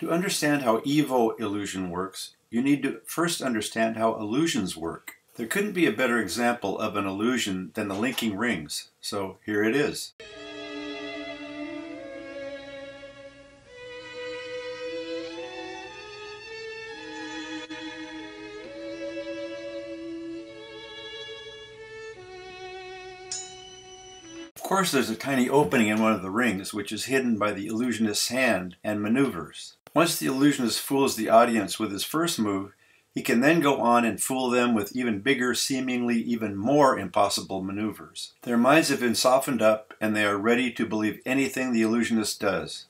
To understand how Evo-Illusion works, you need to first understand how illusions work. There couldn't be a better example of an illusion than the linking rings, so here it is. Of course, there's a tiny opening in one of the rings, which is hidden by the illusionist's hand and maneuvers. Once the illusionist fools the audience with his first move, he can then go on and fool them with even bigger, seemingly even more impossible maneuvers. Their minds have been softened up, and they are ready to believe anything the illusionist does.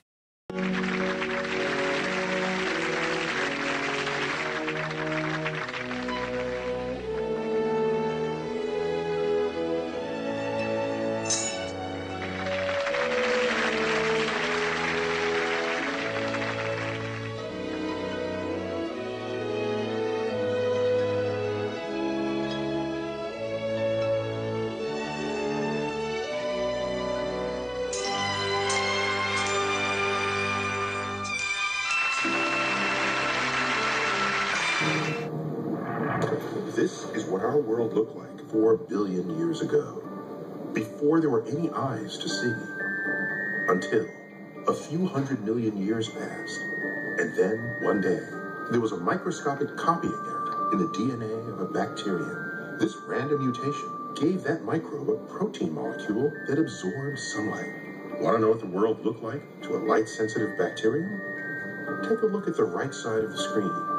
This is what our world looked like 4 billion years ago, before there were any eyes to see, until a few 100 million years passed, and then one day there was a microscopic copying error in the DNA of a bacterium. This random mutation gave that microbe a protein molecule that absorbed sunlight. Want to know what the world looked like to a light-sensitive bacterium? Take a look at the right side of the screen.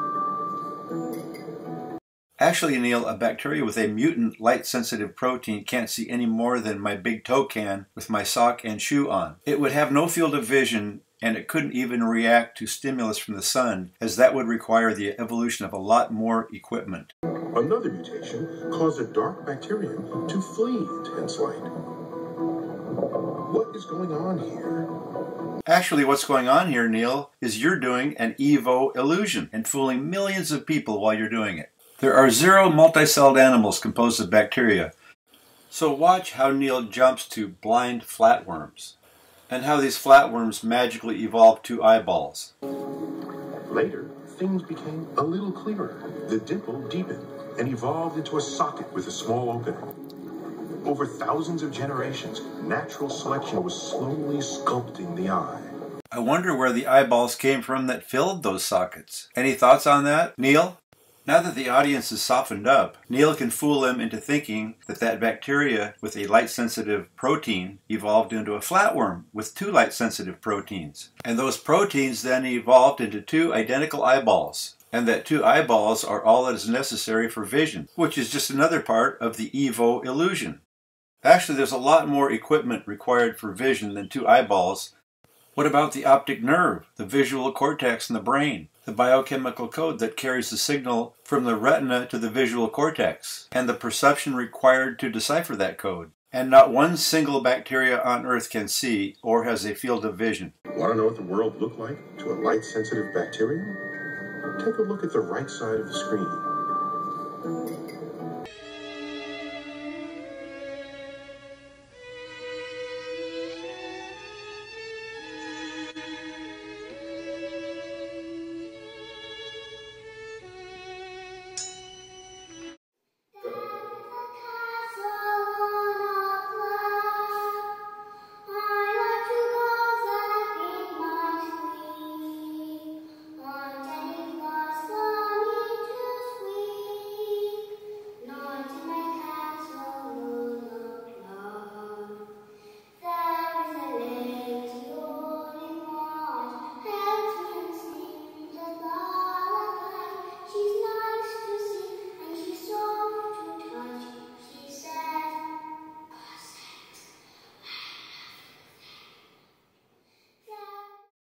Actually, Neil, a bacteria with a mutant light-sensitive protein can't see any more than my big toe can with my sock and shoe on. It would have no field of vision, and it couldn't even react to stimulus from the sun, as that would require the evolution of a lot more equipment. Another mutation caused a dark bacterium to flee intense light. What is going on here? Actually, what's going on here, Neil, is you're doing an Evo-Illusion and fooling millions of people while you're doing it. There are 0 multicelled animals composed of bacteria. So watch how Neil jumps to blind flatworms, and how these flatworms magically evolve 2 eyeballs. Later, things became a little clearer. The dimple deepened and evolved into a socket with a small opening. Over thousands of generations, natural selection was slowly sculpting the eye. I wonder where the eyeballs came from that filled those sockets. Any thoughts on that, Neil? Now that the audience is softened up, Neil can fool them into thinking that that bacteria with a light-sensitive protein evolved into a flatworm with 2 light-sensitive proteins. And those proteins then evolved into 2 identical eyeballs. And that 2 eyeballs are all that is necessary for vision, which is just another part of the Evo-Illusion. Actually, there's a lot more equipment required for vision than 2 eyeballs. What about the optic nerve, the visual cortex in the brain, the biochemical code that carries the signal from the retina to the visual cortex, and the perception required to decipher that code? And not one single bacteria on Earth can see or has a field of vision. Want to know what the world looked like to a light-sensitive bacterium? Take a look at the right side of the screen.